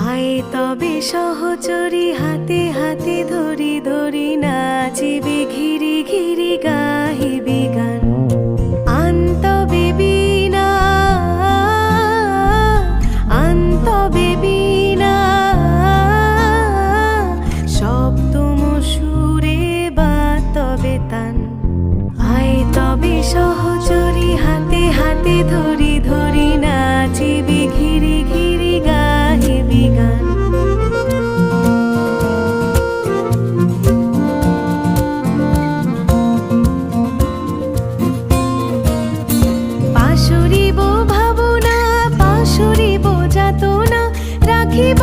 আয় তবে সহচরী হাতে হাতে ধরি ধরি নাচিবে ঘিরি ঘিরি গাহিবি গান। আনতবে বীণা আনতবে বীণা সপ্তম সুরে বাতবে তান। আয় তবে সহচরী হাতে হাতে ধরি ধরি নাচিবি ঘিরি ঘিরি গাহিবি গান। পাশরিব ভাবনা পাশরিব যাতনা রাখিব